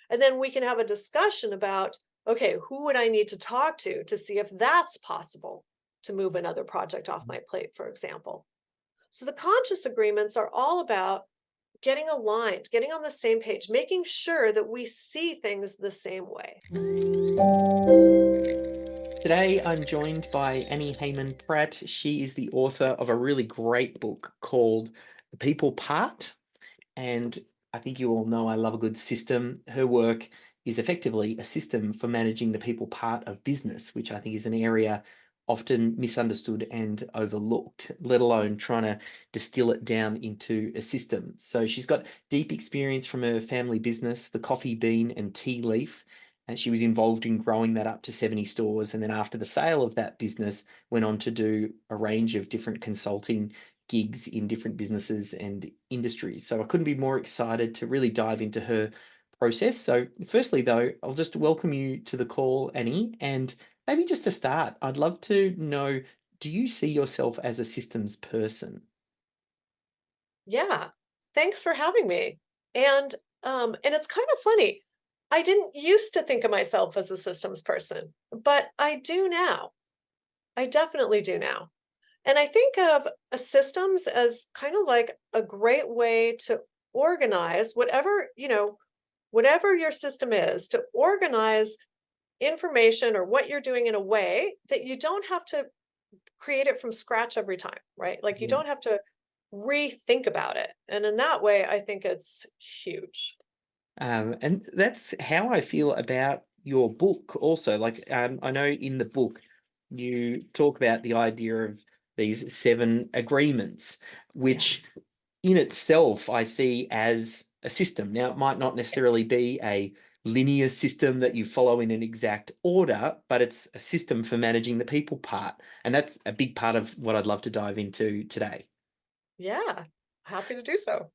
And then we can have a discussion about, okay, who would I need to talk to see if that's possible to move another project off my plate, for example. So the conscious agreements are all about getting aligned, getting on the same page, making sure that we see things the same way. Today, I'm joined by Annie Hyman Pratt. She is the author of a really great book called The People Part. And I think you all know I love a good system. Her work is effectively a system for managing the people part of business, which I think is an area often misunderstood and overlooked, let alone trying to distill it down into a system. So she's got deep experience from her family business, the coffee bean and tea leaf. And she was involved in growing that up to 70 stores. And then after the sale of that business, went on to do a range of different consulting gigs in different businesses and industries. So I couldn't be more excited to really dive into her process. So, firstly, though, I'll just welcome you to the call, Annie. And maybe just to start, I'd love to know, do you see yourself as a systems person? Yeah. Thanks for having me. And it's kind of funny. I didn't used to think of myself as a systems person, but I do now. I definitely do now. And I think of a systems as kind of like a great way to organize whatever your system is, to organize information or what you're doing in a way that you don't have to create it from scratch every time, right? Like you Yeah. don't have to rethink about it. And in that way, I think it's huge. And that's how I feel about your book also. Like, I know in the book you talk about the idea of these seven agreements, Yeah. which in itself I see as a system. Now, it might not Yeah. necessarily be a linear system that you follow in an exact order, but it's a system for managing the people part. And that's a big part of what I'd love to dive into today. Yeah. Happy to do so.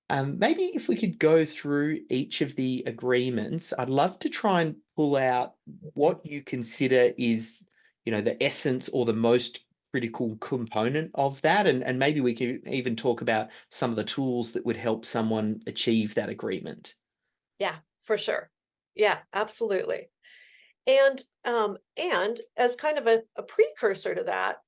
Maybe if we could go through each of the agreements, I'd love to try and pull out what you consider is, the essence or the most critical component of that. And maybe we could even talk about some of the tools that would help someone achieve that agreement. Yeah, for sure. Yeah, absolutely. And as kind of a precursor to that,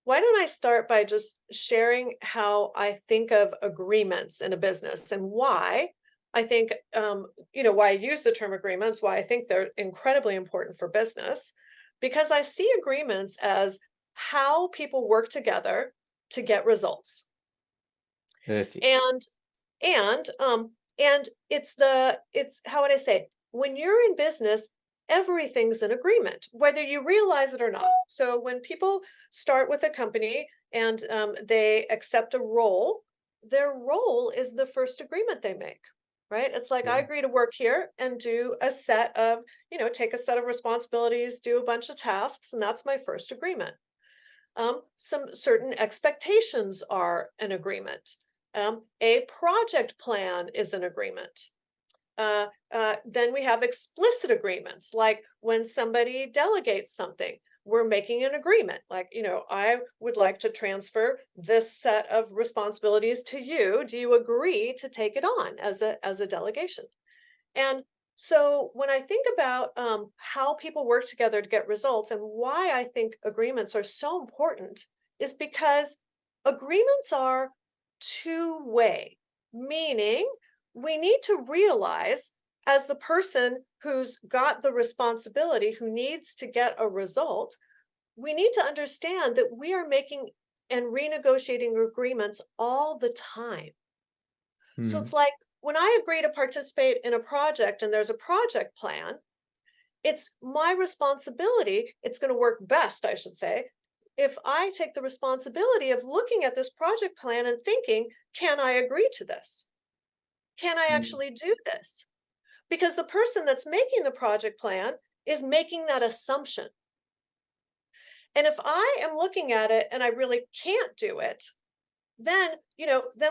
why don't I start by just sharing how I think of agreements in a business and why I think, why I use the term agreements, why I think they're incredibly important for business, because I see agreements as how people work together to get results. Perfect. And and it's how would I say? When you're in business, everything's an agreement, whether you realize it or not. So when people start with a company and they accept a role, their role is the first agreement they make, right? It's like I Yeah. agree to work here and do a set of, take a set of responsibilities, do a bunch of tasks, and that's my first agreement. Some certain expectations are an agreement. A project plan is an agreement. Then we have explicit agreements, like when somebody delegates something, we're making an agreement. Like, I would like to transfer this set of responsibilities to you. Do you agree to take it on as a delegation? And so when I think about how people work together to get results and why I think agreements are so important is because agreements are two-way, meaning we need to realize as the person who's got the responsibility, who needs to get a result, we need to understand that we are making and renegotiating agreements all the time. So Hmm. it's like when I agree to participate in a project and there's a project plan, it's my responsibility. It's going to work best, I should say, if I take the responsibility of looking at this project plan and thinking, can I agree to this? Can I Hmm. actually do this? Because the person that's making the project plan is making that assumption. And if I am looking at it and I really can't do it, then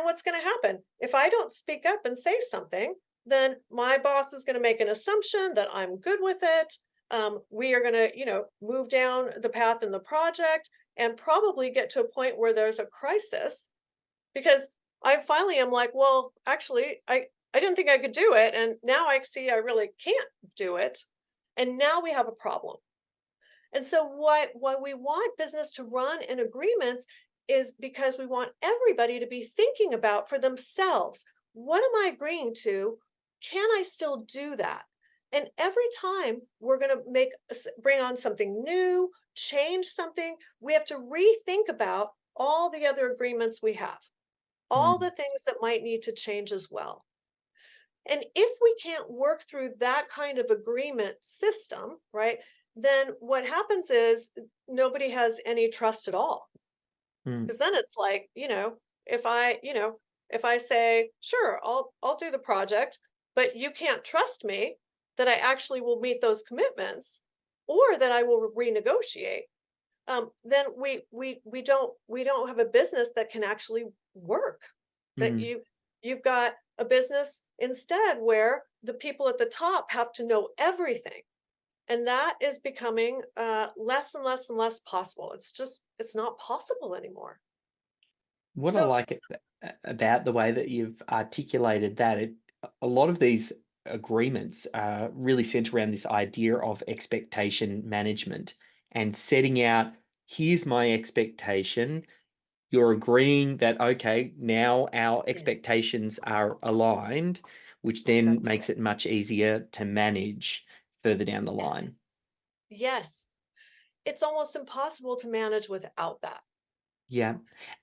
what's going to happen? If I don't speak up and say something, then my boss is going to make an assumption that I'm good with it. We are going to, move down the path in the project and probably get to a point where there's a crisis because I finally am like, well, actually, I didn't think I could do it. And now I see I really can't do it. And now we have a problem. And so what we want business to run in agreements is because we want everybody to be thinking about for themselves, what am I agreeing to? Can I still do that? And every time we're going to bring on something new, change something, we have to rethink about all the other agreements we have, all Mm, the things that might need to change as well. And if we can't work through that kind of agreement system, right, then what happens is nobody has any trust at all. mm, Because then it's like, if I say, sure, I'll do the project, but you can't trust me that I actually will meet those commitments or that I will renegotiate, then we don't have a business that can actually work. That mm. you've got a business instead where the people at the top have to know everything, and that is becoming less and less and less possible. It's not possible anymore. What I So like about the way that you've articulated that, a lot of these agreements really center around this idea of expectation management and setting out, here's my expectation. You're agreeing that, okay, now our yes, expectations are aligned, which then that's makes right. it much easier to manage further down the Yes, line. yes, it's almost impossible to manage without that. Yeah.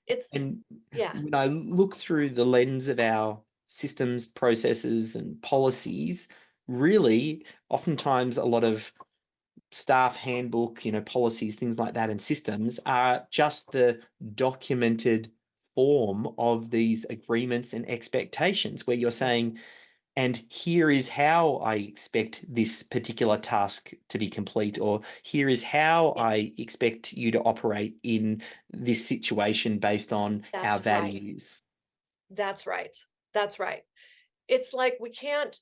It's And Yeah. when I look through the lens of our systems, processes, and policies, really, oftentimes a lot of staff handbook, policies, things like that, and systems are just the documented form of these agreements and expectations where you're Yes. saying, and here is how I expect this particular task to be complete, Yes. or here is how Yes. I expect you to operate in this situation based on our That's right. values. That's right. That's right. It's like we can't,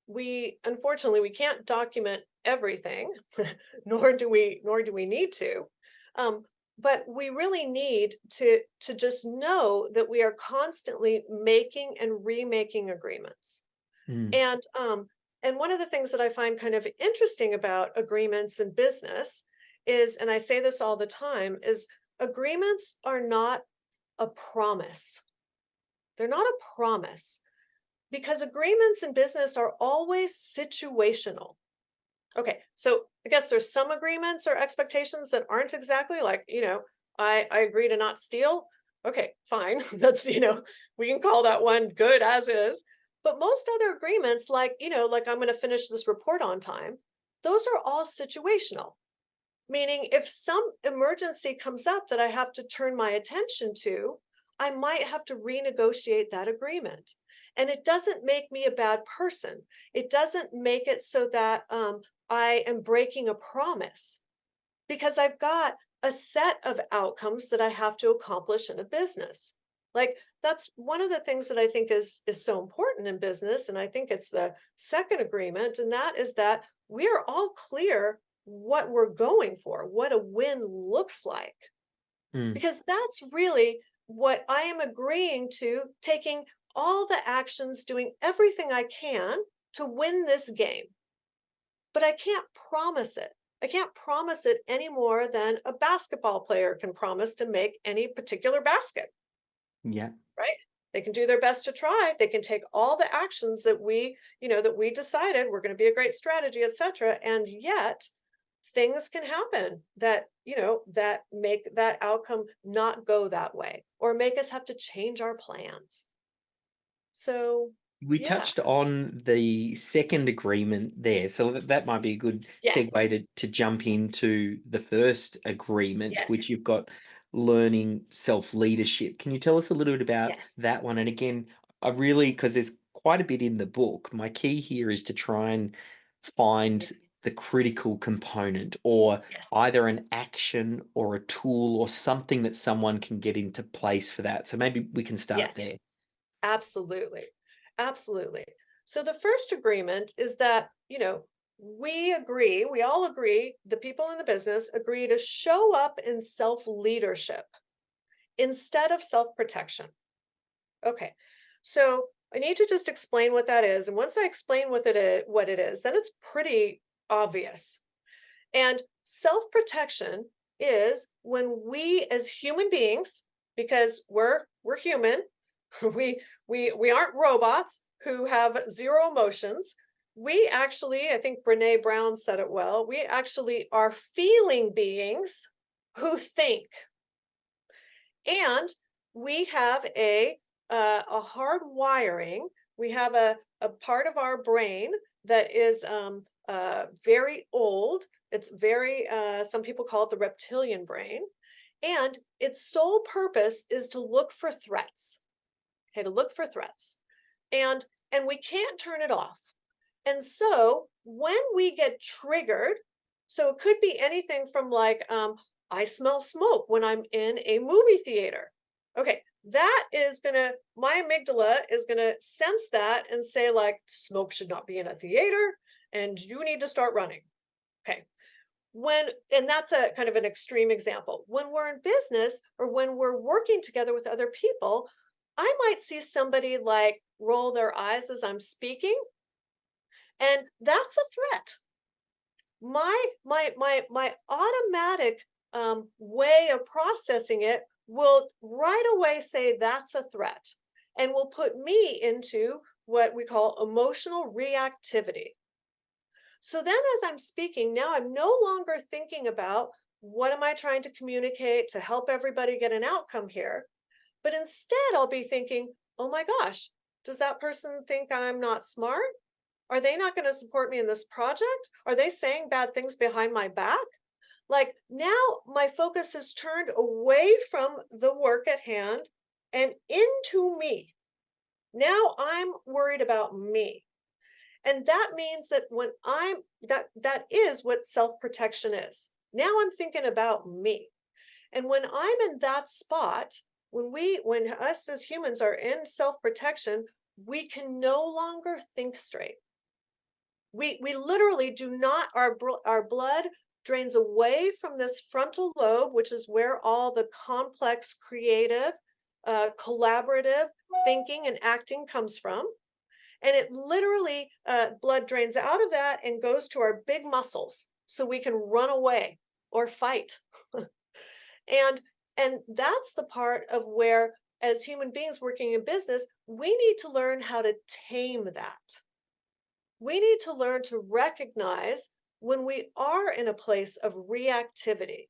we unfortunately we can't document everything, nor do we need to. Um, but we really need to just know that we are constantly making and remaking agreements. Mm, And one of the things that I find kind of interesting about agreements in business is, and I say this all the time, is agreements are not a promise. They're not a promise because agreements in business are always situational. Okay, so I guess there's some agreements or expectations that aren't exactly like, I agree to not steal. Okay, fine. We can call that one good as is. But most other agreements, like, like I'm going to finish this report on time, those are all situational. Meaning, if some emergency comes up that I have to turn my attention to, I might have to renegotiate that agreement. And it doesn't make me a bad person. It doesn't make it so that I am breaking a promise because I've got a set of outcomes that I have to accomplish in a business. Like that's one of the things that I think is so important in business, and I think it's the second agreement, and that is that we are all clear what we're going for, what a win looks like, mm, because that's really what I am agreeing to, taking all the actions, doing everything I can to win this game, but I can't promise it. I can't promise it any more than a basketball player can promise to make any particular basket, yeah. right? They can do their best to try. They can take all the actions that we decided were going to be a great strategy, etc. And yet things can happen that make that outcome not go that way or make us have to change our plans. So, We yeah. touched on the second agreement there, so that might be a good Yes. segue to jump into the first agreement, which Yes. you've got learning self-leadership. Can you tell us a little bit about Yes. that one? And again, I really, because there's quite a bit in the book, my key here is to try and Yeah. find the critical component, or Yes. either an action or a tool or something that someone can get into place for that. So maybe we can start Yes. there. Absolutely. Absolutely. So the first agreement is that, we all agree, the people in the business agree to show up in self leadership instead of self protection. Okay. So I need to just explain what that is. And once I explain what it is, then it's pretty obvious. And self-protection is when we as human beings, because we're human, we aren't robots who have zero emotions. We actually, I think Brene Brown said it well, we actually are feeling beings who think. And we have a hard wiring. We have a part of our brain that is very old. It's very, some people call it the reptilian brain. And its sole purpose is to look for threats. Okay, to look for threats. And we can't turn it off. And so when we get triggered, so it could be anything from like, I smell smoke when I'm in a movie theater. Okay, that is gonna, my amygdala is gonna sense that and say, like, smoke should not be in a theater and you need to start running. Okay. And that's a kind of an extreme example. When we're in business or when we're working together with other people, I might see somebody like roll their eyes as I'm speaking, and that's a threat. My automatic way of processing it will right away say that's a threat and will put me into what we call emotional reactivity. So then as I'm speaking, now I'm no longer thinking about what am I trying to communicate to help everybody get an outcome here, but instead I'll be thinking, oh my gosh, does that person think I'm not smart? Are they not going to support me in this project? Are they saying bad things behind my back? Like now my focus is turned away from the work at hand and into me. Now I'm worried about me. And that means that when that is what self-protection is. Now I'm thinking about me. And when I'm in that spot, when us as humans are in self-protection, we can no longer think straight. We literally do not, our blood drains away from this frontal lobe, which is where all the complex, creative, collaborative thinking and acting comes from. And it literally, blood drains out of that and goes to our big muscles so we can run away or fight. And that's the part of where, as human beings working in business, we need to learn how to tame that. We need to learn to recognize when we are in a place of reactivity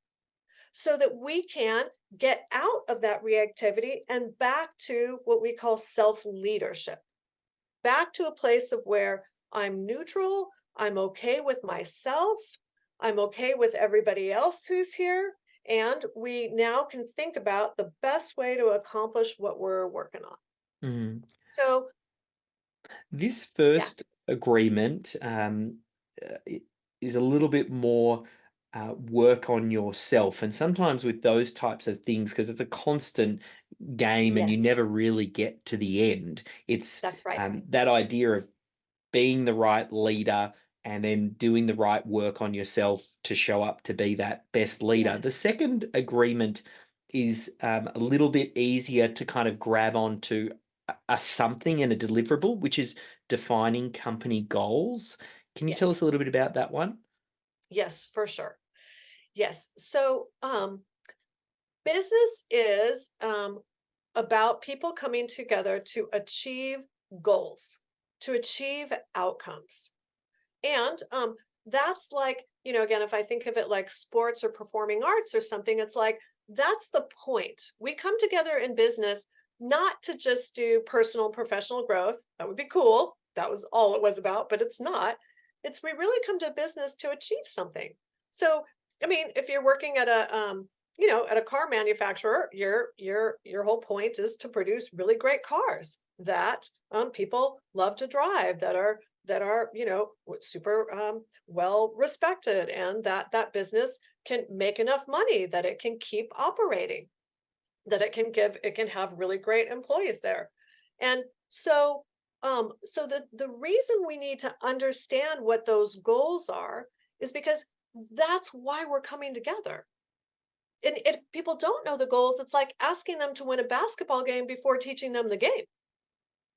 so that we can get out of that reactivity and back to what we call self leadership, back to a place of where I'm neutral, I'm okay with myself, I'm okay with everybody else who's here, and we now can think about the best way to accomplish what we're working on. Mm. So, This yeah, first agreement is a little bit more work on yourself. And sometimes with those types of things, because it's a constant game and yes, you never really get to the end, it's that's right. that idea of being the right leader and then doing the right work on yourself to show up to be that best leader. The Yes, second agreement is a little bit easier to kind of grab onto a something and a deliverable, which is defining company goals. Can you tell us a yes, little bit about that one? yes, for sure. Yes. So, business is about people coming together to achieve goals, to achieve outcomes. And that's like, again, if I think of it like sports or performing arts or something, it's like that's the point. We come together in business not to just do personal and professional growth. That would be cool. That was all it was about, but it's not. It's we really come to business to achieve something. So, I mean, if you're working at a at a car manufacturer, your whole point is to produce really great cars that people love to drive, that are super well respected, and that that business can make enough money that it can keep operating, that it can have really great employees there. And so so the reason we need to understand what those goals are is because that's why we're coming together. And if people don't know the goals, it's like asking them to win a basketball game before teaching them the game.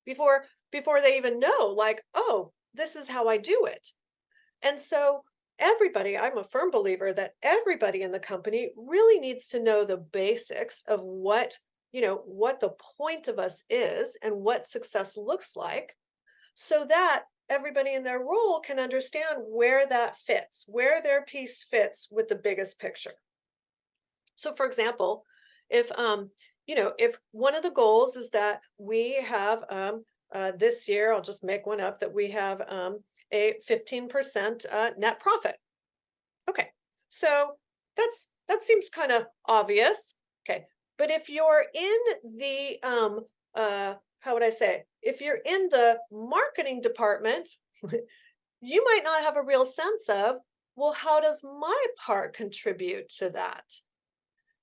before they even know, like, oh, this is how I do it. And so everybody, I'm a firm believer that everybody in the company really needs to know the basics of what the point of us is and what success looks like, so that everybody in their role can understand where that fits, where their piece fits with the biggest picture. So for example, if one of the goals is that we have this year, I'll just make one up, that we have a 15% net profit. Okay. So that seems kind of obvious. Okay. But if you're in the how would I say? If you're in the marketing department, you might not have a real sense of, well, how does my part contribute to that?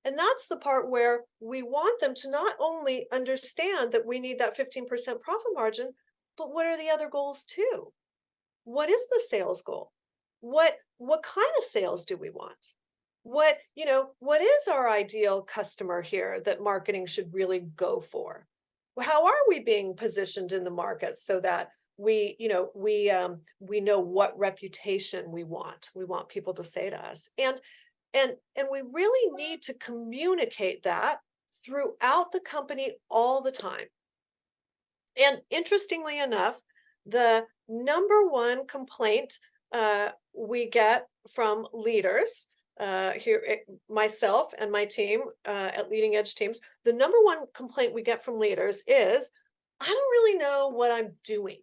And that's the part where we want them to not only understand that we need that 15% profit margin, but what are the other goals too? What is the sales goal? What kind of sales do we want? What is our ideal customer here that marketing should really go for? How are we being positioned in the market so that we know what reputation we want? We want people to say to us. And we really need to communicate that throughout the company all the time. And interestingly enough, the number one complaint we get from leaders myself and my team at Leading Edge Teams, the number one complaint we get from leaders is, I don't really know what I'm doing.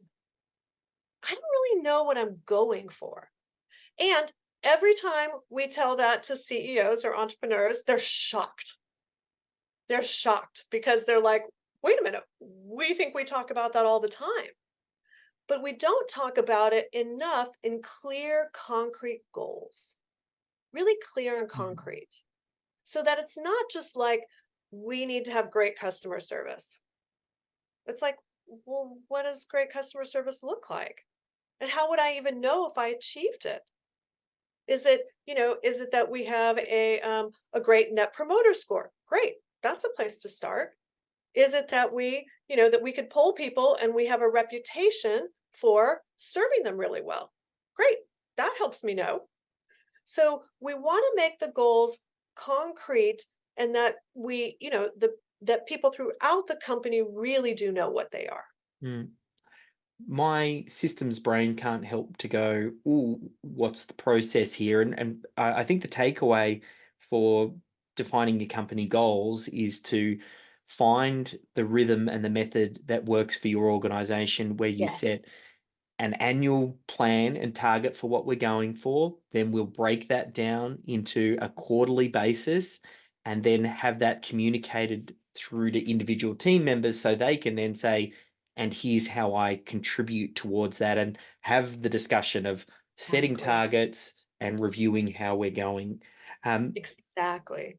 I don't really know what I'm going for. And every time we tell that to CEOs or entrepreneurs, they're shocked. They're shocked because they're like, wait a minute, we think we talk about that all the time. But we don't talk about it enough in clear, concrete goals, really clear and Mm. concrete, so that it's not just like, we need to have great customer service. It's like, well, what does great customer service look like? And how would I even know if I achieved it? Is it that we have a great net promoter score? Great. That's a place to start. Is it that we could poll people and we have a reputation for serving them really well? Great. That helps me know. So we want to make the goals concrete, and that that people throughout the company really do know what they are. Mm. My systems brain can't help to go, "Ooh, what's the process here?" And I think the takeaway for defining your company goals is to find the rhythm and the method that works for your organization, where you Yes. set an annual plan and target for what we're going for. Then we'll break that down into a quarterly basis and then have that communicated through to individual team members so they can then say, and here's how I contribute towards that, and have the discussion of setting Exactly. targets and reviewing how we're going. Um, Exactly.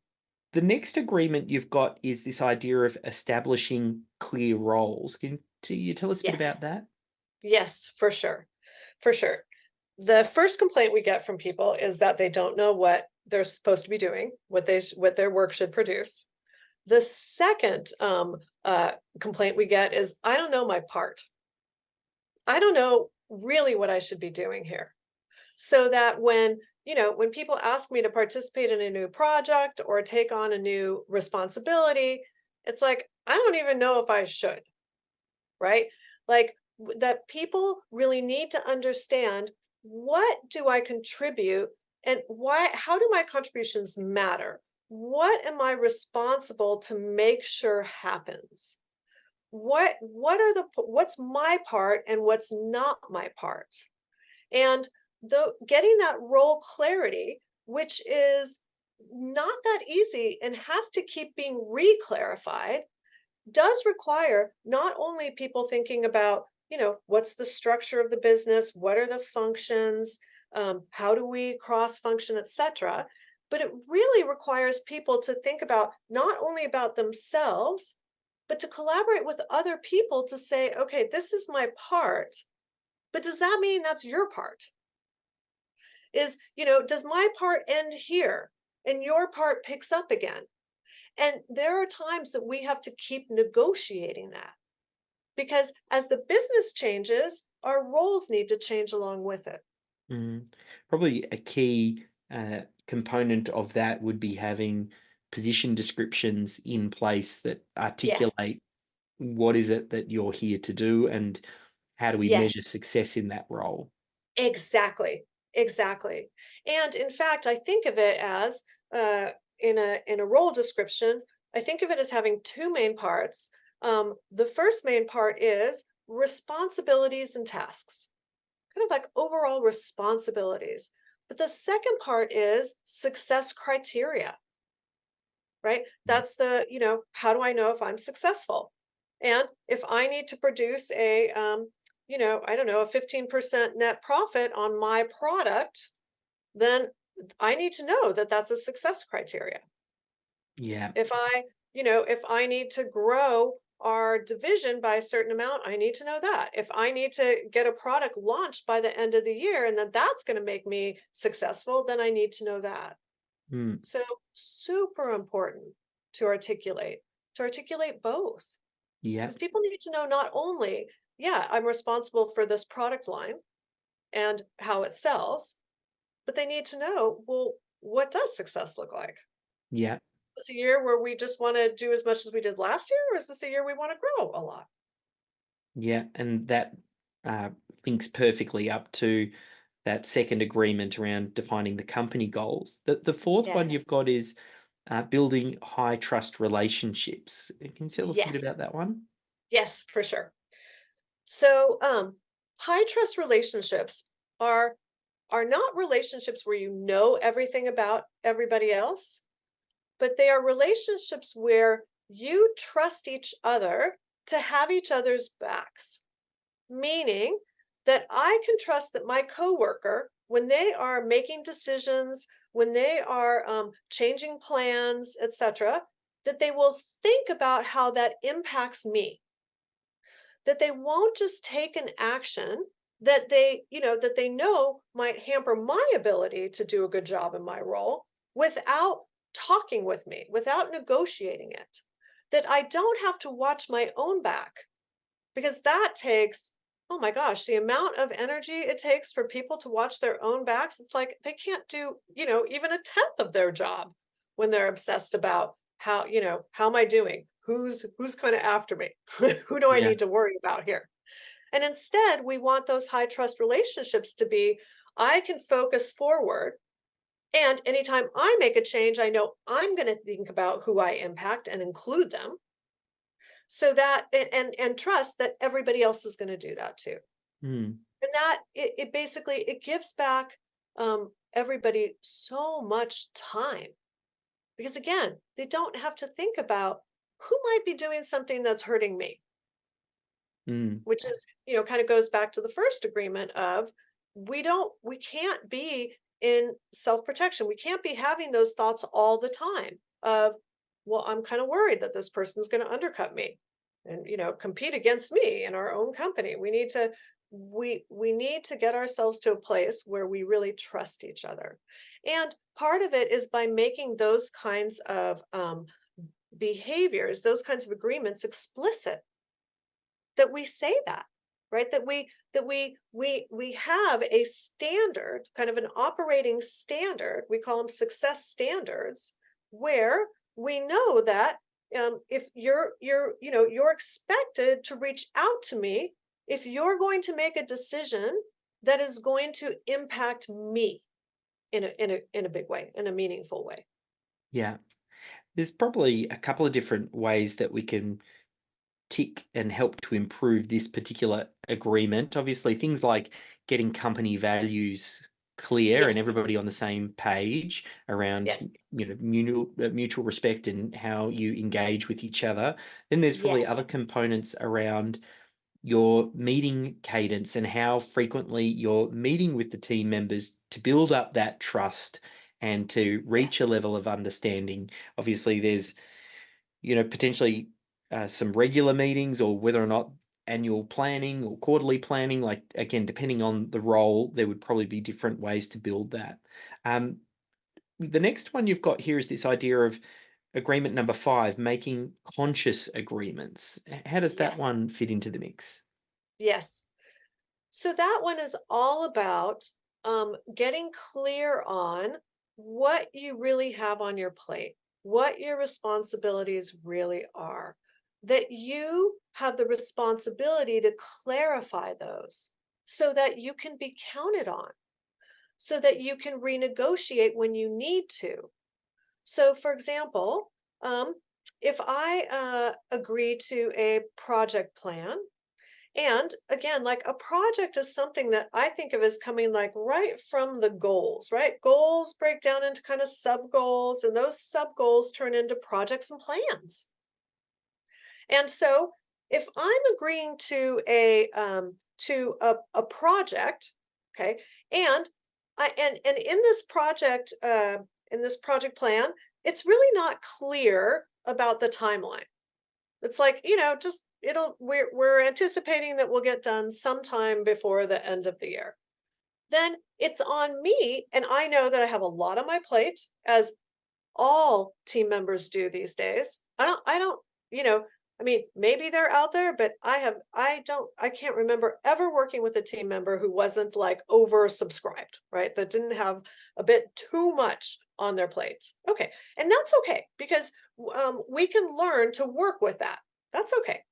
the next agreement you've got is this idea of establishing clear roles. Can you tell us a bit Yes. about that? Yes, for sure. For sure. The first complaint we get from people is that they don't know what they're supposed to be doing, what their work should produce. The second complaint we get is, I don't know my part. I don't know really what I should be doing here. So that when people ask me to participate in a new project or take on a new responsibility, it's like, I don't even know if I should, right? Like, that people really need to understand, what do I contribute, and why, how do my contributions matter? What am I responsible to make sure happens? What's my part and what's not my part? And getting that role clarity, which is not that easy and has to keep being re-clarified, does require not only people thinking about, what's the structure of the business, what are the functions, how do we cross function, etc. But it really requires people to think about, not only about themselves, but to collaborate with other people to say, okay, this is my part, but does that mean that's your part? Does my part end here and your part picks up again? And there are times that we have to keep negotiating that. because as the business changes, our roles need to change along with it. Mm. Probably a key component of that would be having position descriptions in place that Yes. articulate what is it that you're here to do and how do we Yes. measure success in that role. Exactly, exactly. And in fact, I think of it as in a role description, I think of it as having two main parts. The first main part is responsibilities and tasks, kind of like overall responsibilities. But the second part is success criteria, right? Mm. That's how do I know if I'm successful? And if I need to produce I don't know, a 15% net profit on my product, then I need to know that that's a success criteria. Yeah, If I need to grow our division by a certain amount, I need to know that. If I need to get a product launched by the end of the year and that that's going to make me successful, then I need to know that. mm, So super important to articulate both yeah, because people need to know not only, yeah, I'm responsible for this product line and how it sells, but they need to know, well, what does success look like? yeah, Is this a year where we just want to do as much as we did last year, or is this a year we want to grow a lot? yeah, and that uh, links perfectly up to that second agreement around defining the company goals. The fourth one Yes. you've got is building high trust relationships. Can you tell us a bit Yes. about that one? Yes, for sure. So, high trust relationships are are not relationships where you know everything about everybody else, but they are relationships where you trust each other to have each other's backs. Meaning that I can trust that my coworker, when they are making decisions, when they are changing plans, etc., that they will think about how that impacts me, that they won't just take an action that they know might hamper my ability to do a good job in my role without talking with me, without negotiating it. That I don't have to watch my own back because that takes, oh my gosh, the amount of energy it takes for people to watch their own backs, it's like they can't do, even a tenth of their job when they're obsessed about how am I doing? Who's kind of after me? Who do I Yeah. need to worry about here? And instead, we want those high trust relationships to be I can focus forward. And anytime I make a change, I know I'm going to think about who I impact and include them so that and trust that everybody else is going to do that too. Mm, And that it basically it gives back everybody so much time because again, they don't have to think about who might be doing something that's hurting me, mm, which is, kind of goes back to the first agreement of we can't be in self-protection. We can't be having those thoughts all the time of, well, I'm kind of worried that this person's going to undercut me and, compete against me in our own company. We need to get ourselves to a place where we really trust each other. And part of it is by making those kinds of behaviors, those kinds of agreements explicit that we say that, right? That we have a standard, kind of an operating standard. We call them success standards, where we know that if you're expected to reach out to me if you're going to make a decision that is going to impact me in a big way, in a meaningful way. yeah. There's probably a couple of different ways that we can tick and help to improve this particular agreement. Obviously, things like getting company values clear and Yes, everybody on the same page around yes, mutual respect and how you engage with each other. Then there's probably yes, other components around your meeting cadence and how frequently you're meeting with the team members to build up that trust and to reach a yes, level of understanding. Obviously, there's potentially some regular meetings or whether or not annual planning or quarterly planning, like again, depending on the role, there would probably be different ways to build that. Um, the next one you've got here is this idea of agreement number 5, making conscious agreements. How does that Yes. one fit into the mix? Yes. So that one is all about getting clear on what you really have on your plate, what your responsibilities really are, that you have the responsibility to clarify those so that you can be counted on, so that you can renegotiate when you need to. So, for example, um, if I agree to a project plan, and again, like a project is something that I think of as coming like right from the goals, right? Goals break down into kind of sub goals, and those sub goals turn into projects and plans. And so if I'm agreeing to a project, okay, and and in this project plan, it's really not clear about the timeline. It's like, just we're anticipating that we'll get done sometime before the end of the year. Then it's on me, and I know that I have a lot on my plate, as all team members do these days. I don't, you know, I mean, maybe they're out there, but I can't remember ever working with a team member who wasn't like oversubscribed, right? That didn't have a bit too much on their plates. Okay. And that's okay because we can learn to work with that. That's okay.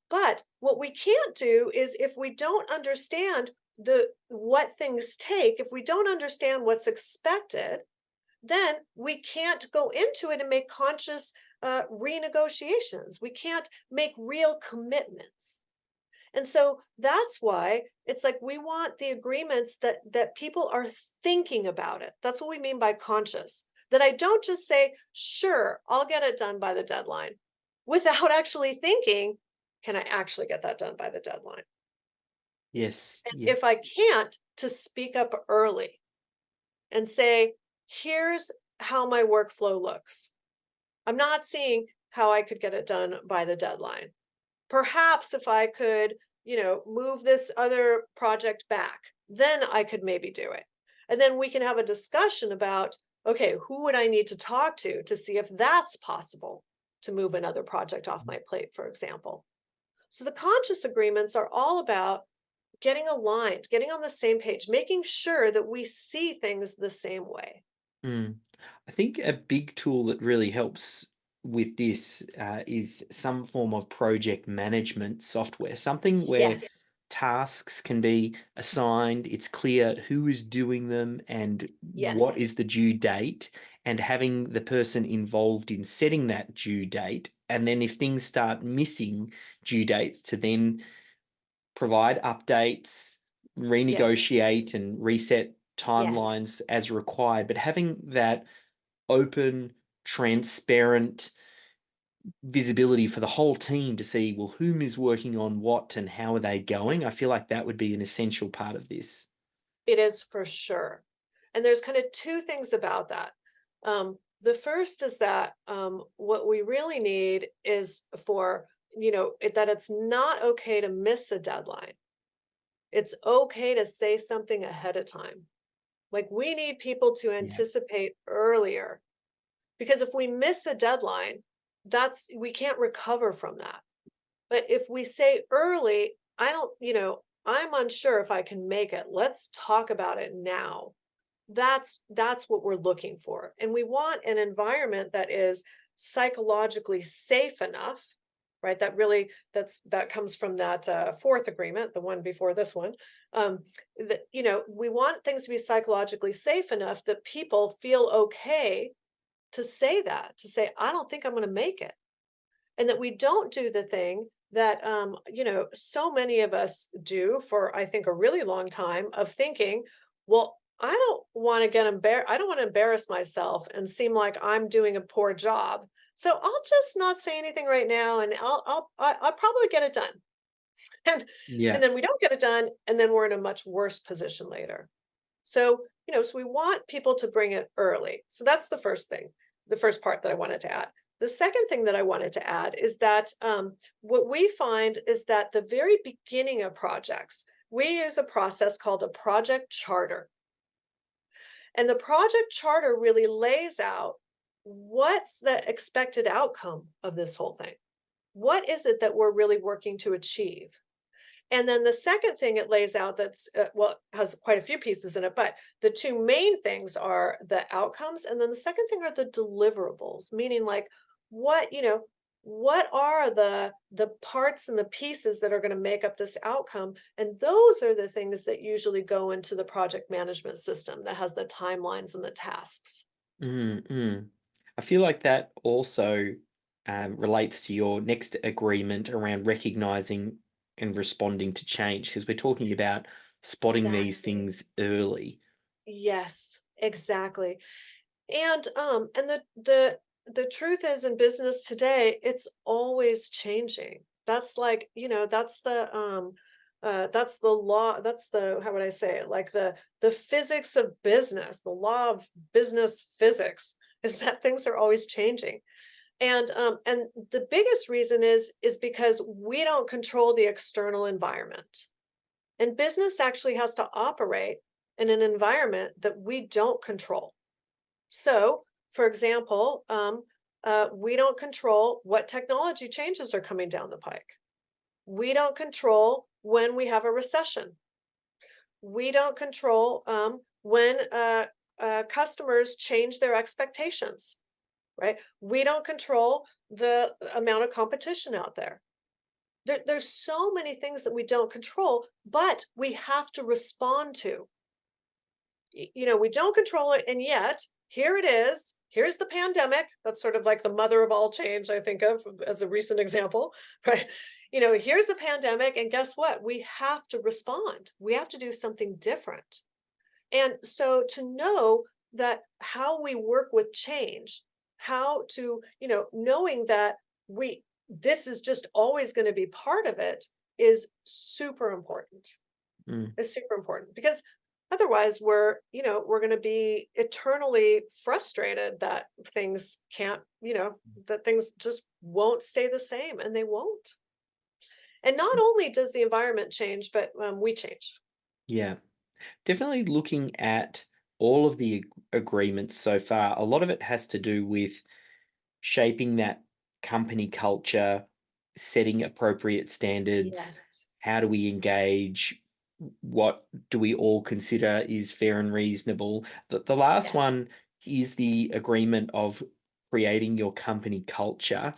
But what we can't do is if we don't understand the what things take, if we don't understand what's expected, then we can't go into it and make conscious renegotiations. We can't make real commitments. And so that's why it's like we want the agreements that people are thinking about it. That's what we mean by conscious. That I don't just say, sure, I'll get it done by the deadline without actually thinking, can I actually get that done by the deadline? Yes, And yeah. if I can't, to speak up early and say, here's how my workflow looks. I'm not seeing how I could get it done by the deadline. Perhaps if I could, move this other project back, then I could maybe do it. And then we can have a discussion about, okay, who would I need to talk to see if that's possible to move another project off my plate, for example. So the conscious agreements are all about getting aligned, getting on the same page, making sure that we see things the same way. Mm. I think a big tool that really helps with this is some form of project management software, something where Yes. tasks can be assigned, it's clear who is doing them and what Yes. is the due date, and having the person involved in setting that due date. And then if things start missing due dates, to then provide updates, Yes. renegotiate and reset Yes. timelines as required, but having that open, transparent visibility for the whole team to see, well, whom is working on what and how are they going? I feel like that would be an essential part of this. It is for sure. And there's kind of two things about that. The first is that what we really need is for, that it's not okay to miss a deadline. It's okay to say something ahead of time. Like we need people to Yeah. anticipate earlier because if we miss a deadline, we can't recover from that. But if we say early, I don't, I'm unsure if I can make it. Let's talk about it now. That's what we're looking for. And we want an environment that is psychologically safe enough, right? That comes from that fourth agreement, the one before this one. That we want things to be psychologically safe enough that people feel okay to say that, to say, I don't think I'm going to make it, and that we don't do the thing that so many of us do for I think a really long time of thinking, well, I don't want to embarrass myself and seem like I'm doing a poor job, so I'll just not say anything right now, and I'll probably get it done. and Yeah. and then we don't get it done, and then we're in a much worse position later. So, so we want people to bring it early. So that's the first thing, the first part that I wanted to add. The second thing that I wanted to add is that what we find is that the very beginning of projects, we use a process called a project charter. And the project charter really lays out what's the expected outcome of this whole thing? What is it that we're really working to achieve? And then the second thing it lays out that's, well, has quite a few pieces in it, but the two main things are the outcomes. And then the second thing are the deliverables, meaning like what, what are the parts and the pieces that are going to make up this outcome? And those are the things that usually go into the project management system that has the timelines and the tasks. Mm, mm. I feel like that also relates to your next agreement around recognizing and responding to change, because we're talking about spotting these Exactly. things early. Yes, exactly. And the truth is in business today, it's always changing. That's like, that's the law, that's the how would I say it? Like the physics of business, the law of business physics is that things are always changing. And the biggest reason is because we don't control the external environment. And business actually has to operate in an environment that we don't control. So, for example, we don't control what technology changes are coming down the pike. We don't control when we have a recession. We don't control when customers change their expectations, right? We don't control the amount of competition out there. There's so many things that we don't control, but we have to respond to. We don't control it, and yet here it is. Here's the pandemic. That's sort of like the mother of all change, I think of as a recent example, right? Here's the pandemic, and guess what? We have to respond. We have to do something different. And so to know that how we work with change, how to, knowing that we this is just always going to be part of it is super important. Mm. Is super important because otherwise we're going to be eternally frustrated that things can't, that things just won't stay the same and they won't. And not only does the environment change, but we change. Yeah, definitely looking at all of the agreements so far, a lot of it has to do with shaping that company culture, setting appropriate standards. Yes. How do we engage? What do we all consider is fair and reasonable? The last Yes. one is the agreement of creating your company culture.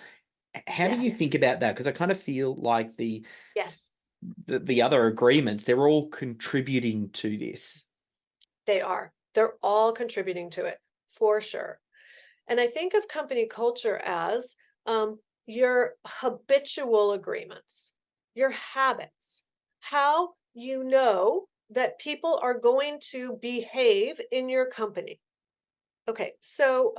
How do you Yes. think about that? Because I kind of feel like Yes. the other agreements, they're all contributing to this. They are. They're all contributing to it for sure. And I think of company culture as your habitual agreements, your habits, how you know that people are going to behave in your company. Okay, so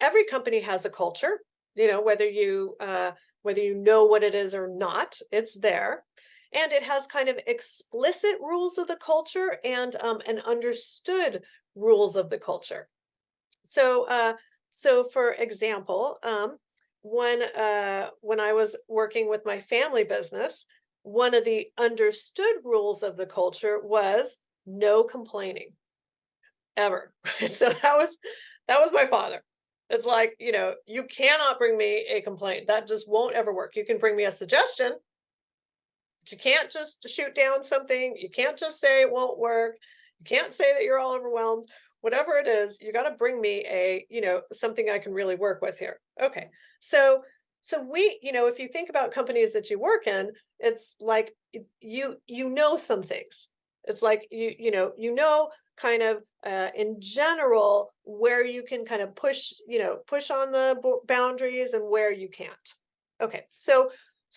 every company has a culture, whether you know what it is or not, it's there. And it has kind of explicit rules of the culture and understood rules of the culture. So for example, when I was working with my family business, one of the understood rules of the culture was no complaining ever. So that was my father. It's like, you cannot bring me a complaint. That just won't ever work. You can bring me a suggestion, but you can't just shoot down something. You can't just say it won't work. You can't say that you're all overwhelmed. Whatever it is, you got to bring me something I can really work with here. Okay. So if you think about companies that you work in, it's like you know some things. It's like you know kind of in general where you can kind of push on the boundaries and where you can't. Okay. So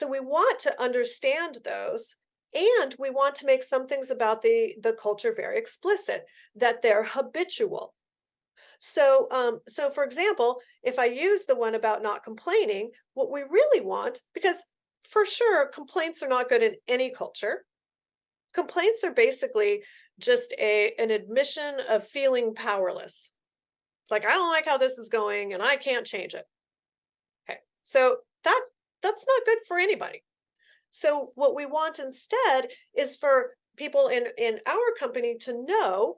we want to understand those, and we want to make some things about the culture very explicit, that they're habitual. So for example, if I use the one about not complaining, what we really want, because for sure complaints are not good in any culture. Complaints are basically just an admission of feeling powerless. It's like, I don't like how this is going and I can't change it. Okay. So that's not good for anybody. So what we want instead is for people in our company to know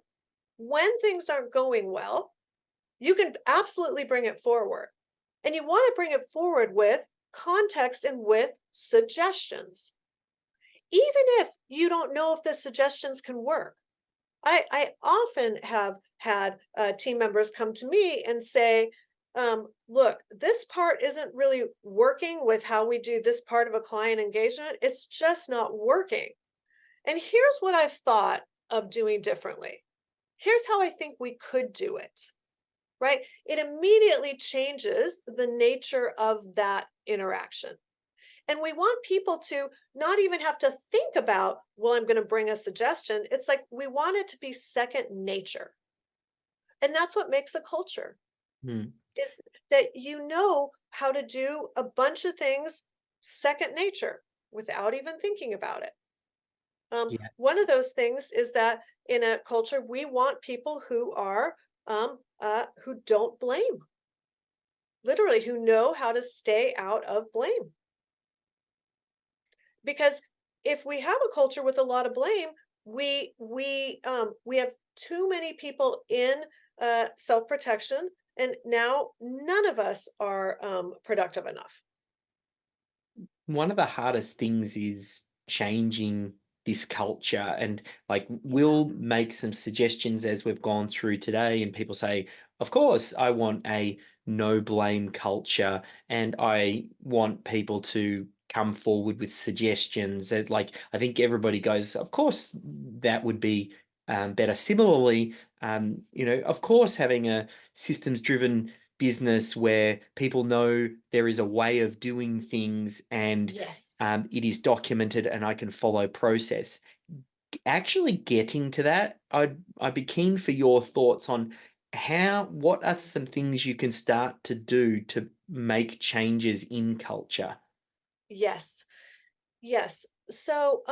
when things aren't going well, You can absolutely bring it forward. And you want to bring it forward with context and with suggestions, even if you don't know if the suggestions can work. I often have had team members come to me and say, look, this part isn't really working with how we do this part of a client engagement. It's just not working. And here's what I've thought of doing differently. Here's how I think we could do it, right? It immediately changes the nature of that interaction. And we want people to not even have to think about, well, I'm going to bring a suggestion. It's like we want it to be second nature. And that's what makes a culture Mm, is that you know how to do a bunch of things second nature without even thinking about it. yeah. One of those things is that in a culture, we want people who are who don't blame, literally, who know how to stay out of blame. Because if we have a culture with a lot of blame, we have too many people in self-protection, and now none of us are productive enough. One of the hardest things is changing this culture, and like Yeah. we'll make some suggestions as we've gone through today, and people say, of course I want a no blame culture, and I want people to come forward with suggestions that, like, I think everybody goes, of course that would be better. Similarly, of course having a systems driven business where people know there is a way of doing things, and Yes. it is documented and I can follow process. Actually getting to that, I'd be keen for your thoughts on what are some things you can start to do to make changes in culture? Yes. Yes. So,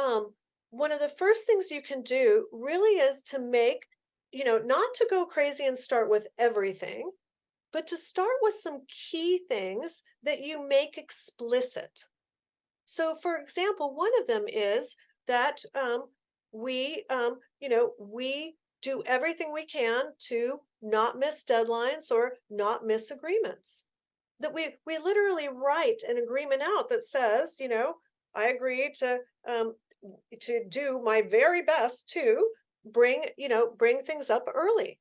one of the first things you can do really is to make, not to go crazy and start with everything, but to start with some key things that you make explicit. So, for example, one of them is that we do everything we can to not miss deadlines or not miss agreements. That we literally write an agreement out that says, I agree to do my very best to bring things up early.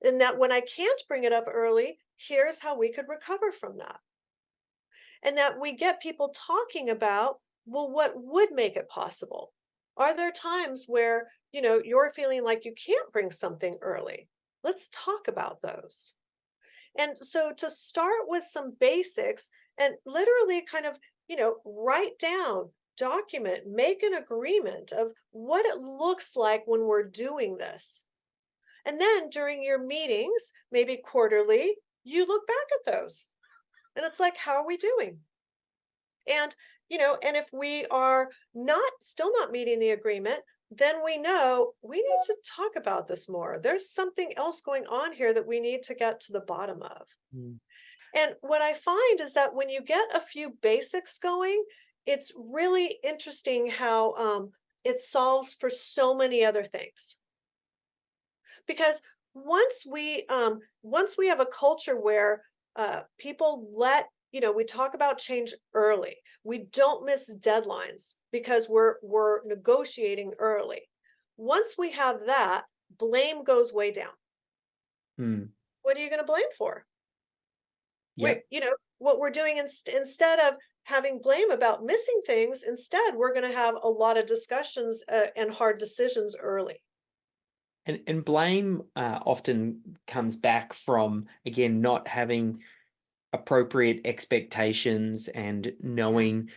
And that when I can't bring it up early, here's how we could recover from that. And that we get people talking about, well, what would make it possible? Are there times where, you're feeling like you can't bring something early? Let's talk about those. And so to start with some basics and literally kind of, write down, document, make an agreement of what it looks like when we're doing this. And then during your meetings, maybe quarterly, you look back at those and it's like, how are we doing? And, and if we are still not meeting the agreement, then we know we need to talk about this more. There's something else going on here that we need to get to the bottom of. Mm, And what I find is that when you get a few basics going, it's really interesting how it solves for so many other things. Because once we have a culture where people we talk about change early. We don't miss deadlines because we're negotiating early. Once we have that, blame goes way down. mm, What are you going to blame for? yep. What we're doing instead of having blame about missing things, instead we're going to have a lot of discussions and hard decisions early. And blame often comes back from, again, not having appropriate expectations and Yeah. knowing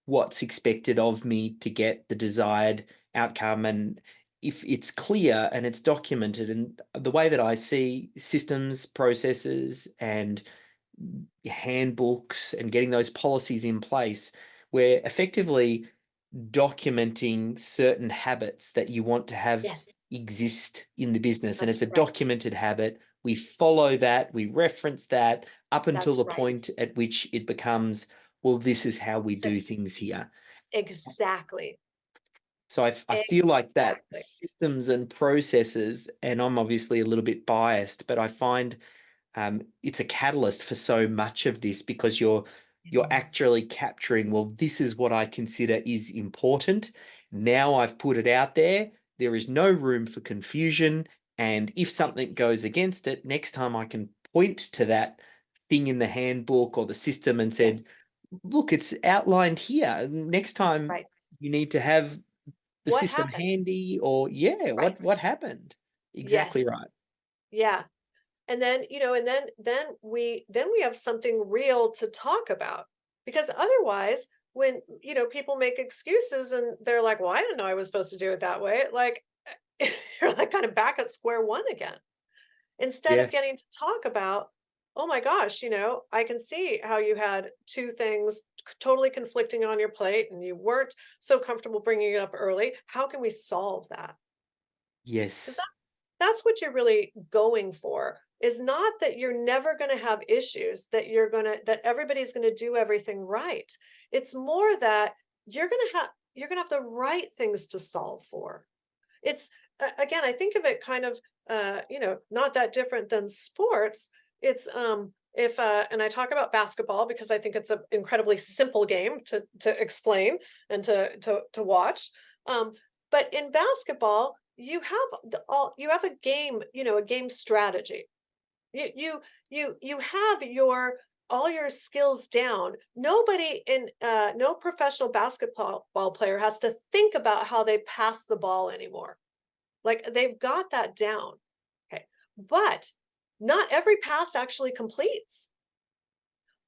what's expected of me to get the desired outcome. And if it's clear and it's documented, and the way that I see systems, processes, and handbooks and getting those policies in place, we're effectively documenting certain habits that you want to have Yes, exist in the business. And that's it's a right. documented habit. We follow that, we reference that up until That's the right. point at which it becomes, well, this is how we So do things here. exactly. So I feel like that Exactly. systems and processes, and I'm obviously a little bit biased, but I find it's a catalyst for so much of this because you're Yes. actually capturing, well, this is what I consider is important. Now I've put it out there. There is no room for confusion. And if Right. something goes against it, next time I can point to that thing in the handbook or the system and said, Yes. look, it's outlined here. Next time Right. you need to have the What system happened? handy, or yeah, what Right. what happened? Exactly Yes. right. Yeah. And then, and then we have something real to talk about. Because otherwise, when, people make excuses and they're like, "Well, I didn't know I was supposed to do it that way." Like, you're like kind of back at square one again. Instead Yeah. of getting to talk about, "Oh my gosh, I can see how you had two things totally conflicting on your plate and you weren't so comfortable bringing it up early. How can we solve that?" 'Cause Yes. that's what you're really going for, is not that you're never gonna have issues, that everybody's gonna do everything right. It's more that you're gonna have the right things to solve for. It's again, I think of it kind of not that different than sports. It's if and I talk about basketball because I think it's an incredibly simple game to explain and to watch. Um, but in basketball, you have a game, a game strategy. You have your all your skills down. No professional basketball player has to think about how they pass the ball anymore. Like, they've got that down. Okay. But not every pass actually completes.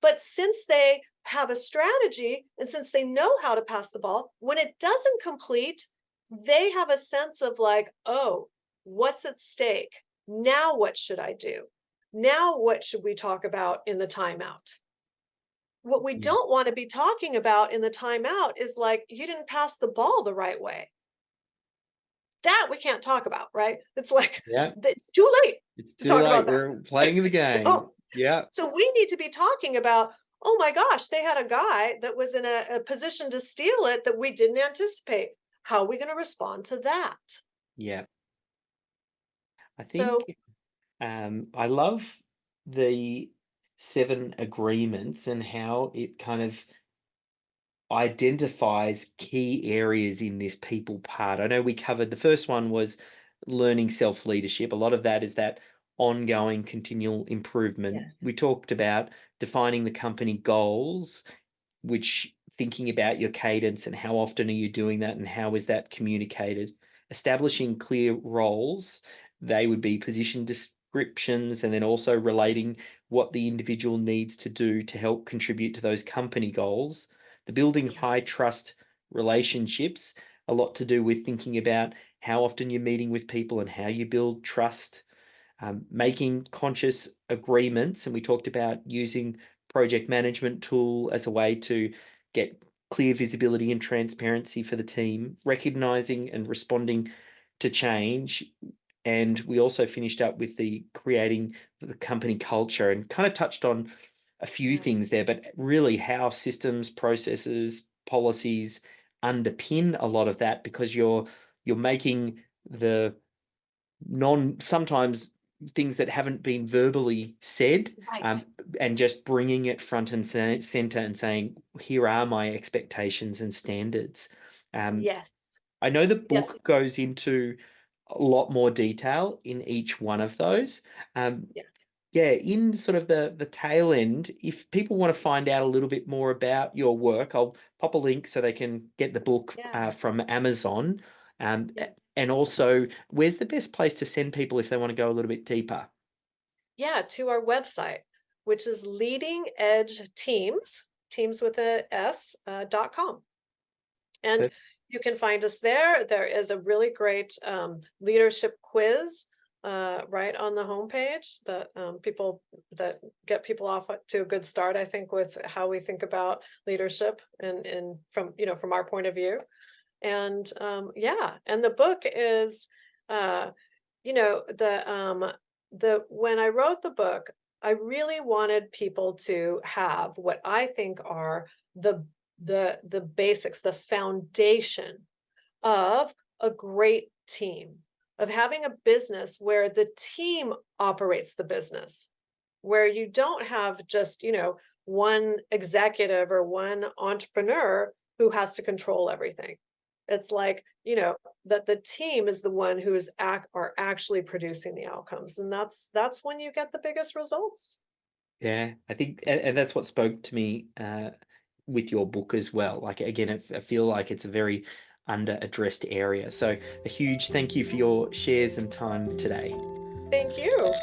But since they have a strategy and since they know how to pass the ball, when it doesn't complete, they have a sense of like, oh, what's at stake? Now, what should I do? Now, what should we talk about in the timeout? What we Yeah. don't want to be talking about in the timeout is like, you didn't pass the ball the right way. That we can't talk about, right? It's like, Yeah. it's too late It's to too talk late. about that. We're playing the game. So Yeah. so we need to be talking about, "Oh my gosh, they had a guy that was in a position to steal it that we didn't anticipate. How are we gonna respond to that?" Yeah. I think So I love the seven agreements and how it kind of identifies key areas in this people part. I know we covered the first one was learning self leadership. A lot of that is that ongoing continual improvement. yes, We talked about defining the company goals, which thinking about your cadence and how often are you doing that and how is that communicated. Establishing clear roles, they would be position descriptions and then also yes, relating what the individual needs to do to help contribute to those company goals. The building yeah, high trust relationships, a lot to do with thinking about how often you're meeting with people and how you build trust. Making conscious agreements, and we talked about using project management tool as a way to get clear visibility and transparency for the team, recognizing and responding to change. And we also finished up with the creating the company culture and kind of touched on a few yeah, things there, but really how systems, processes, policies underpin a lot of that because you're making the non sometimes things that haven't been verbally said, right. and just bringing it front and center and saying, here are my expectations and standards. Um, Yes, I know the yes, book goes into a lot more detail in each one of those. Um, yeah, yeah, in sort of the tail end, if people want to find out a little bit more about your work, I'll pop a link so they can get the book yeah, from Amazon. yeah. And also, where's the best place to send people if they want to go a little bit deeper? Yeah, to our website, which is leading edge teams with a S, .com. And But you can find us there. There is a really great leadership quiz right on the homepage that people that get people off to a good start, I think, with how we think about leadership and from from our point of view. And yeah, and the book is uh, the when I wrote the book, I really wanted people to have what I think are the the basics, the foundation of a great team, of having a business where the team operates the business. where you don't have just, one executive or one entrepreneur who has to control everything. It's like, that the team is the one who is are actually producing the outcomes. And that's when you get the biggest results. Yeah, I think, and that's what spoke to me with your book as well. Like again, I feel like it's a very under addressed area. So a huge thank you for your shares and time today. Thank you.